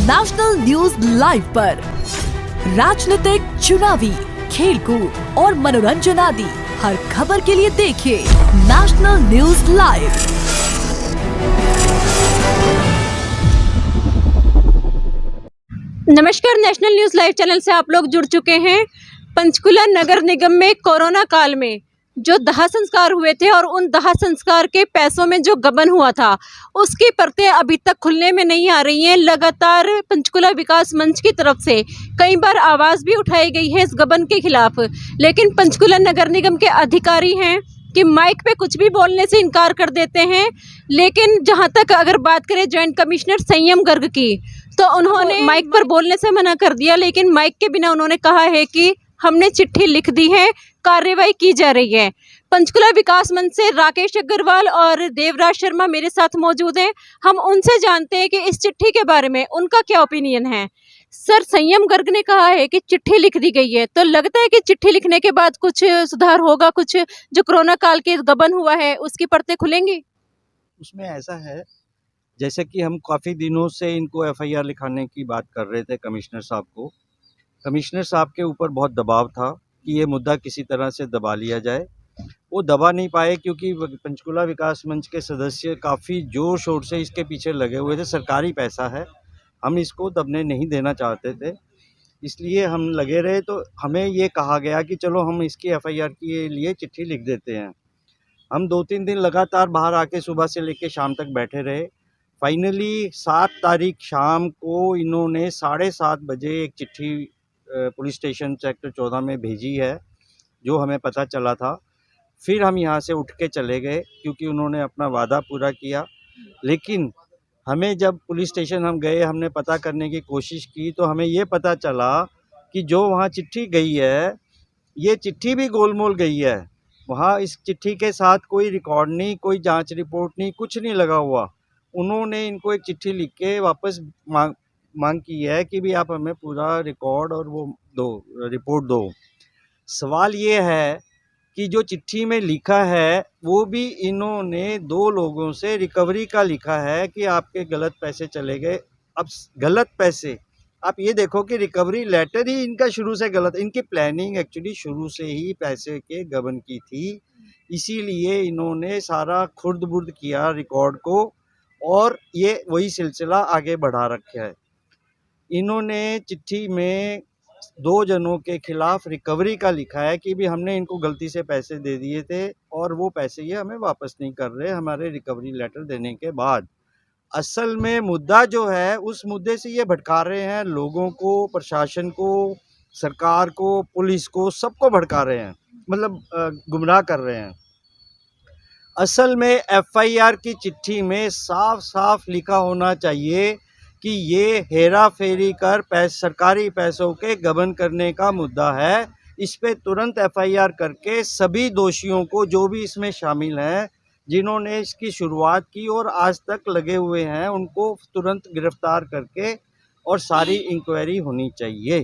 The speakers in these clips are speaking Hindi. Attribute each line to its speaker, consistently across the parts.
Speaker 1: नेशनल न्यूज लाइव पर राजनीतिक, चुनावी, खेलकूद और मनोरंजन आदि हर खबर के लिए देखिए नेशनल न्यूज लाइव।
Speaker 2: नमस्कार, नेशनल न्यूज लाइव चैनल से आप लोग जुड़ चुके हैं। पंचकुला नगर निगम में कोरोना काल में जो दाह संस्कार हुए थे और उन दाह संस्कार के पैसों में जो गबन हुआ था उसकी परतें अभी तक खुलने में नहीं आ रही हैं। लगातार पंचकुला विकास मंच की तरफ से कई बार आवाज़ भी उठाई गई है इस गबन के खिलाफ, लेकिन पंचकुला नगर निगम के अधिकारी हैं कि माइक पे कुछ भी बोलने से इनकार कर देते हैं। लेकिन जहां तक अगर बात करें जॉइंट कमिश्नर संयम गर्ग की, तो उन्होंने माइक पर बोलने से मना कर दिया, लेकिन माइक के बिना उन्होंने कहा है कि हमने चिट्ठी लिख दी है, कार्रवाई की जा रही है। पंचकुला विकास मंच से राकेश अग्रवाल और देवराज शर्मा मेरे साथ मौजूद हैं। हम उनसे जानते हैं कि इस चिट्ठी के बारे में उनका क्या ओपिनियन है। सर, संयम गर्ग ने कहा है कि चिट्ठी लिख दी गई है, तो लगता है कि चिट्ठी लिखने के बाद कुछ सुधार होगा, कुछ जो कोरोना काल के गबन हुआ है उसकी परतें खुलेंगी?
Speaker 3: उसमें ऐसा है, जैसे कि हम काफ़ी दिनों से इनको एफआईआर लिखाने की बात कर रहे थे कमिश्नर साहब को। कमिश्नर साहब के ऊपर बहुत दबाव था कि ये मुद्दा किसी तरह से दबा लिया जाए। वो दबा नहीं पाए क्योंकि पंचकुला विकास मंच के सदस्य काफ़ी जोर शोर से इसके पीछे लगे हुए थे। सरकारी पैसा है, हम इसको दबने नहीं देना चाहते थे, इसलिए हम लगे रहे। तो हमें ये कहा गया कि चलो हम इसकी एफआईआर के लिए चिट्ठी लिख देते हैं। हम 2-3 दिन लगातार बाहर आके सुबह से लेकर शाम तक बैठे रहे। फाइनली 7 तारीख शाम को इन्होंने 7:30 बजे एक चिट्ठी पुलिस स्टेशन सेक्टर 14 में भेजी है, जो हमें पता चला था। फिर हम यहाँ से उठ के चले गए क्योंकि उन्होंने अपना वादा पूरा किया। लेकिन हमें जब पुलिस स्टेशन हम गए, हमने पता करने की कोशिश की, तो हमें ये पता चला कि जो वहाँ चिट्ठी गई है, ये चिट्ठी भी गोलमोल गई है। वहाँ इस चिट्ठी के साथ कोई रिकॉर्ड नहीं, कोई जांच रिपोर्ट नहीं, कुछ नहीं लगा हुआ। उन्होंने इनको एक चिट्ठी लिख के वापस मांग की है कि भी आप हमें पूरा रिकॉर्ड और वो रिपोर्ट दो। सवाल ये है कि जो चिट्ठी में लिखा है वो भी इन्होंने 2 लोगों से रिकवरी का लिखा है कि आपके गलत पैसे चले गए। अब गलत पैसे, आप ये देखो कि रिकवरी लेटर ही इनका शुरू से गलत। इनकी प्लानिंग एक्चुअली शुरू से ही पैसे के गबन की थी, इसीलिए इन्होंने सारा खुर्द-बुर्द किया रिकॉर्ड को और ये वही सिलसिला आगे बढ़ा रखा है। इन्होंने चिट्ठी में 2 जनों के खिलाफ रिकवरी का लिखा है कि भी हमने इनको गलती से पैसे दे दिए थे और वो पैसे ये हमें वापस नहीं कर रहे हमारे रिकवरी लेटर देने के बाद। असल में मुद्दा जो है, उस मुद्दे से ये भटका रहे हैं लोगों को, प्रशासन को, सरकार को, पुलिस को, सबको भटका रहे हैं, मतलब गुमराह कर रहे हैं। असल में एफआईआर की चिट्ठी में साफ साफ लिखा होना चाहिए कि ये हेरा फेरी कर सरकारी पैसों के गबन करने का मुद्दा है। इस पे तुरंत एफआईआर करके सभी दोषियों को, जो भी इसमें शामिल हैं, जिन्होंने इसकी शुरुआत की और आज तक लगे हुए हैं, उनको तुरंत गिरफ्तार करके और सारी इंक्वायरी होनी चाहिए।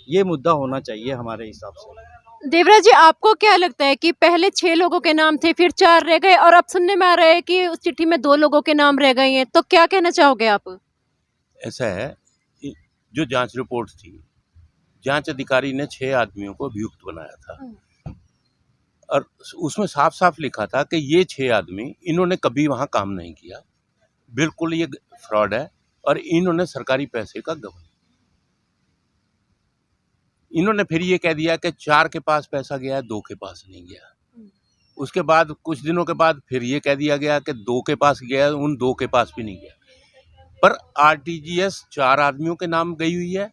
Speaker 3: ये मुद्दा होना चाहिए हमारे हिसाब से।
Speaker 2: देवराज जी, आपको क्या लगता है कि पहले 6 लोगों के नाम थे, फिर 4 रह गए और अब सुनने में आ रहा है कि उस चिट्ठी में 2 लोगों के नाम रह गए हैं, तो क्या कहना चाहोगे आप?
Speaker 4: ऐसा है कि जो जांच रिपोर्ट थी, जांच अधिकारी ने 6 आदमियों को अभियुक्त बनाया था और उसमें साफ साफ लिखा था कि ये 6 आदमी, इन्होंने कभी वहाँ काम नहीं किया, बिल्कुल ये फ्रॉड है और इन्होंने सरकारी पैसे का गबन। इन्होंने फिर ये कह दिया कि 4 के पास पैसा गया है, 2 के पास नहीं गया। उसके बाद कुछ दिनों के बाद फिर ये कह दिया गया कि 2 के पास गया, उन 2 के पास भी नहीं गया। पर आरटीजीएस 4 आदमियों के नाम गई हुई है,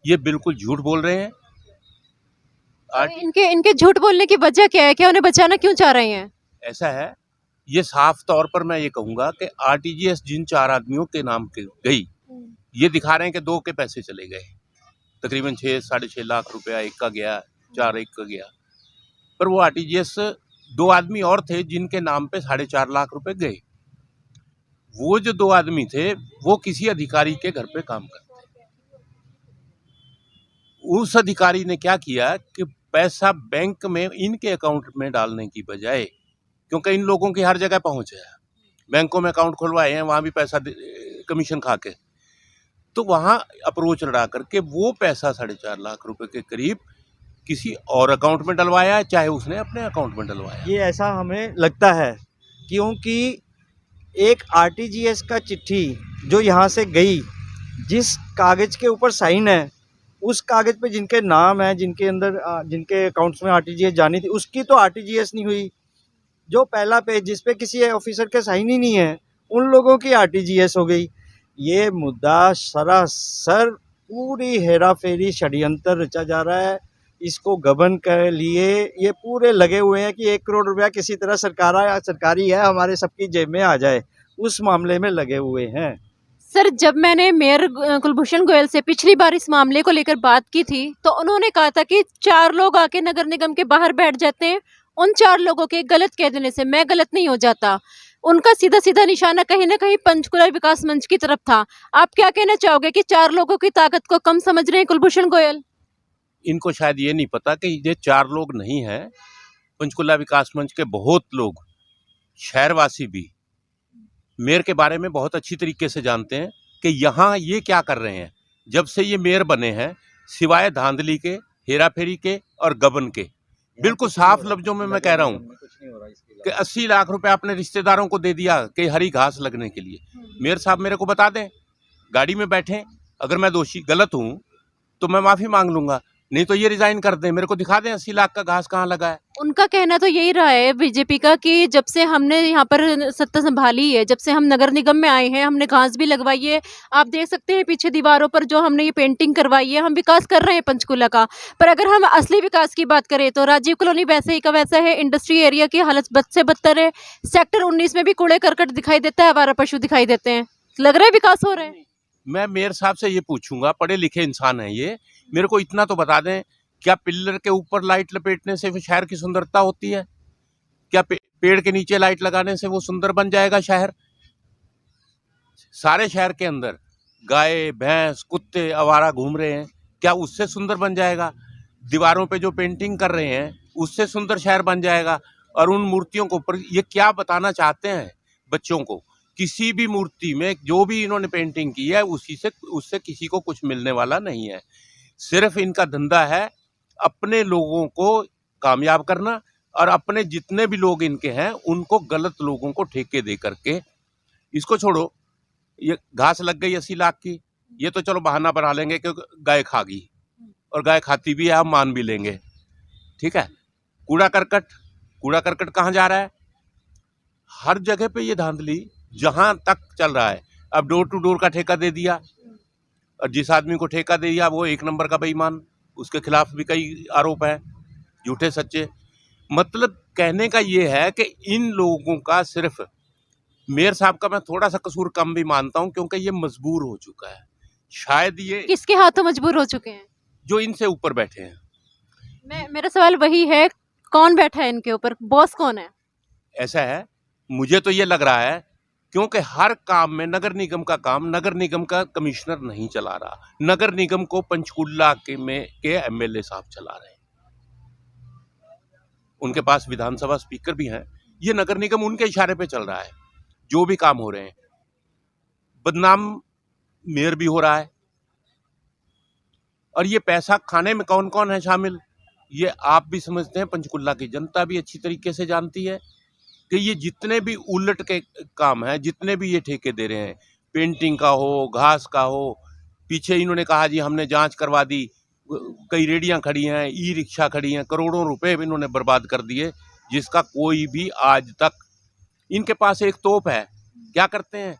Speaker 4: ये बिल्कुल झूठ बोल रहे हैं।
Speaker 2: इनके झूठ बोलने की वजह क्या है? क्या उन्हें बचाना क्यों चाह रहे हैं?
Speaker 4: ऐसा है, ये साफ तौर पर मैं ये कहूंगा कि आरटीजीएस जिन 4 आदमियों के नाम के गई, ये दिखा रहे हैं कि 2 के पैसे चले गए, तकरीबन 6-6.5 लाख रुपया एक का गया, 4 एक का गया। पर वो आरटीजीएस 2 आदमी और थे जिनके नाम पे 4.5 लाख रुपए गए। वो जो 2 आदमी थे वो किसी अधिकारी के घर पे काम करते। उस अधिकारी ने क्या किया कि पैसा बैंक में इनके अकाउंट में डालने की बजाय, क्योंकि इन लोगों की हर जगह पहुंच है, बैंकों में अकाउंट खुलवाए हैं, वहां भी पैसा कमीशन खा के, तो वहाँ अप्रोच लड़ा करके वो पैसा 4.5 लाख रुपए के करीब किसी और अकाउंट में डलवाया है, चाहे उसने अपने अकाउंट में डलवाया।
Speaker 3: ये ऐसा हमें लगता है क्योंकि एक आरटीजीएस का चिट्ठी जो यहाँ से गई, जिस कागज़ के ऊपर साइन है, उस कागज़ पे जिनके नाम है, जिनके अंदर जिनके अकाउंट्स में आरटीजीएस जानी थी, उसकी तो आरटीजीएस नहीं हुई। जो पहला पेज जिस पे किसी ऑफिसर के साइन ही नहीं है, उन लोगों की आरटीजीएस हो गई। ये मुद्दा सरासर पूरी हेरा फेरी षड्यंत्र रचा जा रहा है। इसको गबन के लिए ये पूरे लगे हुए हैं कि 1 करोड़ रुपया किसी तरह सरकारी है हमारे सबकी जेब में आ जाए, उस मामले में लगे हुए हैं।
Speaker 2: सर, जब मैंने मेयर कुलभूषण गोयल से पिछली बार इस मामले को लेकर बात की थी तो उन्होंने कहा था कि 4 लोग आके नगर निगम के बाहर बैठ जाते हैं, उन 4 लोगों के गलत कह देने से मैं गलत नहीं हो जाता। उनका सीधा सीधा निशाना कहीं ना कहीं पंचकुला विकास मंच की तरफ था। आप क्या कहना चाहोगे कि 4 लोगों की ताकत को कम समझ रहे हैं कुलभूषण गोयल?
Speaker 4: इनको शायद ये नहीं पता कि ये 4 लोग नहीं हैं। पंचकुला विकास मंच के बहुत लोग, शहरवासी भी मेयर के बारे में बहुत अच्छी तरीके से जानते हैं कि यहाँ ये क्या कर रहे हैं। जब से ये मेयर बने हैं, सिवाय धांधली के, हेराफेरी के और गबन के, बिल्कुल साफ लफ्जों में मैं कह रहा हूँ कि 80 लाख रुपए अपने रिश्तेदारों को दे दिया कि हरी घास लगने के लिए। मेयर साहब मेरे को बता दें, गाड़ी में बैठे, अगर मैं दोषी गलत हूँ तो मैं माफ़ी मांग लूँगा, नहीं तो ये रिजाइन कर दें, मेरे को दिखा दें 80 लाख का घास कहाँ लगा है।
Speaker 2: उनका कहना तो यही रहा है बीजेपी का कि जब से हमने यहाँ पर सत्ता संभाली है, जब से हम नगर निगम में आए हैं, हमने घास भी लगवाई है। आप देख सकते हैं पीछे दीवारों पर जो हमने ये पेंटिंग करवाई है, हम विकास कर रहे हैं पंचकुला का। पर अगर हम असली विकास की बात करें तो राजीव कॉलोनी वैसे ही का वैसा है, इंडस्ट्री एरिया की हालत बद से बदतर है। सेक्टर 19 में भी कूड़े करकट दिखाई देता है, आवारा पशु दिखाई देते हैं। लग रहा है विकास हो रहा है?
Speaker 4: मैं मेयर साहब से ये पूछूंगा, पढ़े लिखे इंसान है ये, मेरे को इतना तो बता दें, क्या पिल्लर के ऊपर लाइट लपेटने से शहर की सुंदरता होती है? क्या पेड़ के नीचे लाइट लगाने से वो सुंदर बन जाएगा शहर? सारे शहर के अंदर गाय, भैंस, कुत्ते आवारा घूम रहे हैं, क्या उससे सुंदर बन जाएगा? दीवारों पे जो पेंटिंग कर रहे हैं उससे सुंदर शहर बन जाएगा? और उन मूर्तियों को ऊपर ये क्या बताना चाहते हैं बच्चों को? किसी भी मूर्ति में जो भी इन्होंने पेंटिंग की है उससे किसी को कुछ मिलने वाला नहीं है। सिर्फ इनका धंधा है अपने लोगों को कामयाब करना, और अपने जितने भी लोग इनके हैं उनको गलत लोगों को ठेके दे करके। इसको छोड़ो, ये घास लग गई 80 लाख की, ये तो चलो बहाना बना लेंगे क्योंकि गाय खा गई, और गाय खाती भी है, हम मान भी लेंगे, ठीक है। कूड़ा करकट कहाँ जा रहा है? हर जगह पे ये धांधली जहां तक चल रहा है। अब डोर टू डोर का ठेका दे दिया, और जिस आदमी को ठेका दे दिया वो 1 नंबर का बेईमान, उसके खिलाफ भी कई आरोप हैं, झूठे सच्चे। मतलब कहने का ये है कि इन लोगों का, सिर्फ मेयर साहब का मैं थोड़ा सा कसूर कम भी मानता हूं, क्योंकि ये मजबूर हो चुका है। शायद ये
Speaker 2: किसके हाथों मजबूर हो चुके हैं?
Speaker 4: जो इनसे ऊपर बैठे हैं।
Speaker 2: मेरा सवाल वही है, कौन बैठा है इनके ऊपर? बॉस कौन है?
Speaker 4: ऐसा है, मुझे तो ये लग रहा है क्योंकि हर काम में नगर निगम का काम नगर निगम का कमिश्नर नहीं चला रहा, नगर निगम को पंचकुला के एमएलए साहब चला रहे हैं। उनके पास विधानसभा स्पीकर भी हैं। ये नगर निगम उनके इशारे पे चल रहा है, जो भी काम हो रहे हैं। बदनाम मेयर भी हो रहा है, और ये पैसा खाने में कौन कौन है शामिल, ये आप भी समझते हैं, पंचकुला की जनता भी अच्छी तरीके से जानती है कि ये जितने भी उलट के काम हैं, जितने भी ये ठेके दे रहे हैं, पेंटिंग का हो, घास का हो, पीछे इन्होंने कहा जी हमने जांच करवा दी, कई रेडियां खड़ी हैं, ई रिक्शा खड़ी हैं, करोड़ों रुपए इन्होंने बर्बाद कर दिए, जिसका कोई भी आज तक, इनके पास एक तोप है। क्या करते हैं?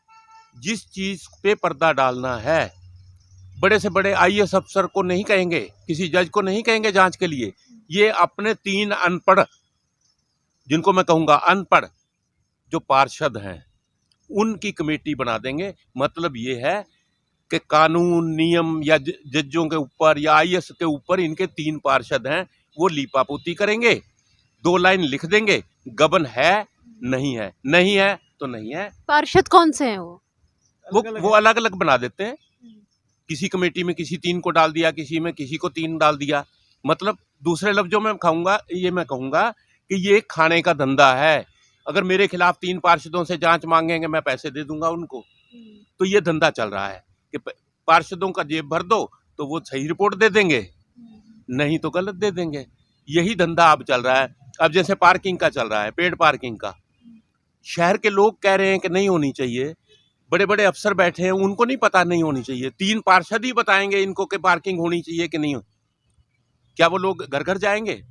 Speaker 4: जिस चीज पे पर्दा डालना है, बड़े से बड़े आईएएस अफसर को नहीं कहेंगे, किसी जज को नहीं कहेंगे जांच के लिए, ये अपने 3 अनपढ़, जिनको मैं कहूँगा अनपढ़, जो पार्षद हैं, उनकी कमेटी बना देंगे। मतलब ये है कि कानून, नियम या जजों के ऊपर या आईएएस के ऊपर इनके 3 पार्षद हैं, वो लीपापोती करेंगे, 2 लाइन लिख देंगे, गबन है, नहीं है, नहीं है तो नहीं है।
Speaker 2: पार्षद कौन से हैं
Speaker 4: वो अलग अलग बना देते हैं। किसी कमेटी में किसी 3 को डाल दिया, किसी में किसी को 3 डाल दिया। मतलब दूसरे लफ्जों में मैं कहूँगा कि ये खाने का धंधा है। अगर मेरे खिलाफ 3 पार्षदों से जांच मांगेंगे, मैं पैसे दे दूंगा उनको। तो ये धंधा चल रहा है कि पार्षदों का जेब भर दो तो वो सही रिपोर्ट दे देंगे, नहीं तो गलत दे देंगे। यही धंधा अब चल रहा है। अब जैसे पार्किंग का चल रहा है, पेड पार्किंग का, शहर के लोग कह रहे हैं कि नहीं होनी चाहिए, बड़े बड़े अफसर बैठे हैं, उनको नहीं पता नहीं होनी चाहिए। 3 पार्षद ही बताएंगे इनको कि पार्किंग होनी चाहिए कि नहीं हो। क्या वो लोग घर घर जाएंगे?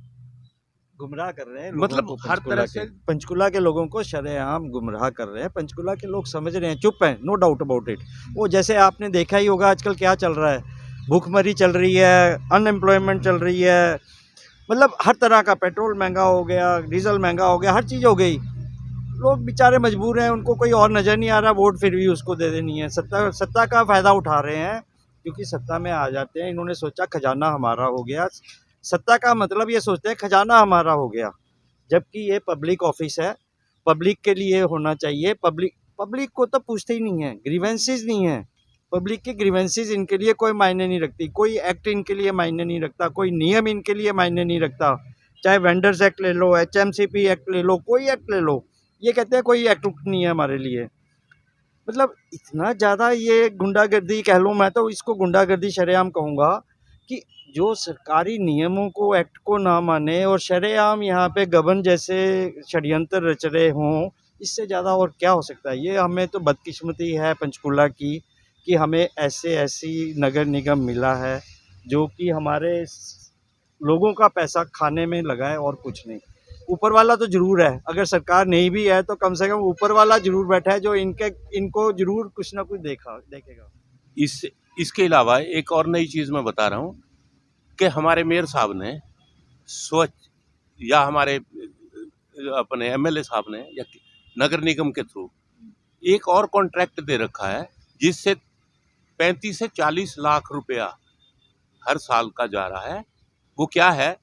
Speaker 3: गुमराह कर रहे हैं
Speaker 4: मतलब हर तरह से
Speaker 3: पंचकुला के लोगों को शरेआम गुमराह कर रहे हैं। पंचकुला के लोग समझ रहे हैं, चुप हैं, नो डाउट अबाउट इट। वो जैसे आपने देखा ही होगा आजकल क्या चल रहा है, भूखमरी चल रही है, अनएम्प्लॉयमेंट चल रही है, मतलब हर तरह का, पेट्रोल महंगा हो गया, डीजल महंगा हो गया, हर चीज़ हो गई। लोग बेचारे मजबूर हैं, उनको कोई और नज़र नहीं आ रहा, वोट फिर भी उसको दे देनी है। सत्ता का फ़ायदा उठा रहे हैं, क्योंकि सत्ता में आ जाते हैं। इन्होंने सोचा खजाना हमारा हो गया। सत्ता का मतलब ये सोचते हैं खजाना हमारा हो गया, जबकि ये पब्लिक ऑफिस है, पब्लिक के लिए होना चाहिए। पब्लिक को तो पूछते ही नहीं है, ग्रीवेंसेस नहीं है। पब्लिक की ग्रीवेंसेस इनके लिए कोई मायने नहीं रखती, कोई एक्ट इनके लिए मायने नहीं रखता, कोई नियम इनके लिए मायने नहीं रखता। चाहे वेंडर्स एक्ट ले लो, HMCP एक्ट ले लो, कोई एक्ट ले लो, ये कहते हैं कोई एक्ट नहीं है हमारे लिए। मतलब इतना ज़्यादा ये गुंडागर्दी कह लूँ, मैं तो इसको गुंडागर्दी शरेआम कहूँगा, कि जो सरकारी नियमों को, एक्ट को ना माने और शरेआम यहाँ पे गबन जैसे षड्यंत्र रच रहे हों, इससे ज़्यादा और क्या हो सकता है। ये हमें तो बदकिस्मती है पंचकुला की कि हमें ऐसी नगर निगम मिला है जो कि हमारे लोगों का पैसा खाने में लगा है और कुछ नहीं। ऊपर वाला तो जरूर है, अगर सरकार नहीं भी है तो कम से कम ऊपर वाला जरूर बैठा है जो इनको जरूर कुछ ना कुछ देखेगा।
Speaker 4: इसके अलावा एक और नई चीज़ मैं बता रहा हूँ कि हमारे मेयर साहब ने स्वच्छ, या हमारे अपने MLA साहब ने, या नगर निगम के थ्रू एक और कॉन्ट्रैक्ट दे रखा है, जिससे 35 से 40 लाख रुपया हर साल का जा रहा है। वो क्या है,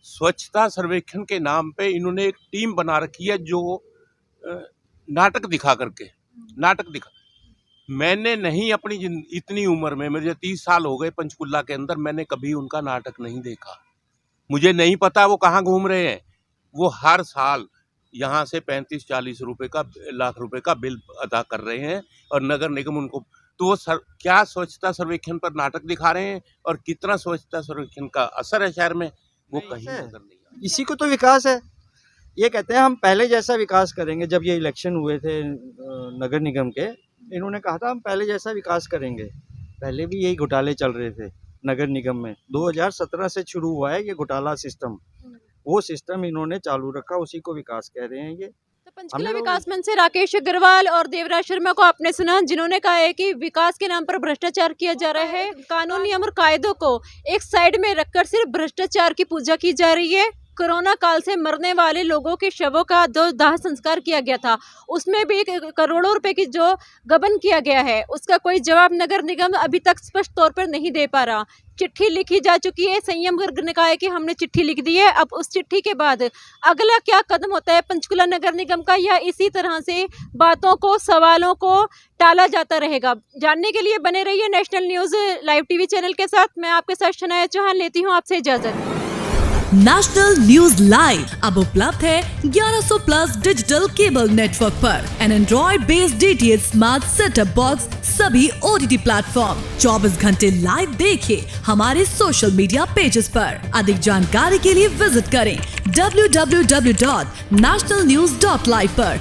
Speaker 4: स्वच्छता सर्वेक्षण के नाम पे इन्होंने एक टीम बना रखी है जो नाटक दिखा। मैंने नहीं अपनी इतनी उम्र में, मुझे 30 साल हो गए पंचकुला के अंदर, मैंने कभी उनका नाटक नहीं देखा। मुझे नहीं पता वो कहाँ घूम रहे हैं। वो हर साल यहाँ से 35-40 लाख रुपए का बिल अदा कर रहे हैं और नगर निगम उनको, तो वो क्या स्वच्छता सर्वेक्षण पर नाटक दिखा रहे हैं और कितना स्वच्छता सर्वेक्षण का असर है शहर में, वो कहीं नजर नहीं आता।
Speaker 3: इसी को तो विकास है। ये कहते हैं हम पहले जैसा विकास करेंगे। जब ये इलेक्शन हुए थे नगर निगम के, इन्होंने कहा था हम पहले जैसा विकास करेंगे। पहले भी यही घोटाले चल रहे थे नगर निगम में। 2017 से शुरू हुआ है ये घोटाला सिस्टम, वो सिस्टम इन्होंने चालू रखा, उसी को विकास कह रहे हैं ये।
Speaker 2: तो पंचकुला विकास मंच से राकेश अग्रवाल और देवराज शर्मा को आपने सुना, जिन्होंने कहा है कि विकास के नाम पर भ्रष्टाचार किया जा रहा है। कानून, नियम और कायदों को एक साइड में रखकर सिर्फ भ्रष्टाचार की पूजा की जा रही है। कोरोना काल से मरने वाले लोगों के शवों का जो दाह संस्कार किया गया था, उसमें भी करोड़ों रुपए की जो गबन किया गया है, उसका कोई जवाब नगर निगम अभी तक स्पष्ट तौर पर नहीं दे पा रहा। चिट्ठी लिखी जा चुकी है, संयम गर्ग ने कहा है कि हमने चिट्ठी लिख दी है। अब उस चिट्ठी के बाद अगला क्या कदम होता है पंचकुला नगर निगम का, या इसी तरह से बातों को, सवालों को टाला जाता रहेगा? जानने के लिए बने रहिए national news live TV channel के साथ। मैं आपके साथ शनाया चौहान लेती हूँ आपसे इजाजत।
Speaker 1: नेशनल न्यूज लाइव अब उपलब्ध है 1100 प्लस डिजिटल केबल नेटवर्क पर। An Android based DTH smart setup box, सभी OTT प्लेटफॉर्म। 24 घंटे लाइव देखिए हमारे सोशल मीडिया पेजेस पर। अधिक जानकारी के लिए विजिट करें www.nationalnews.live पर।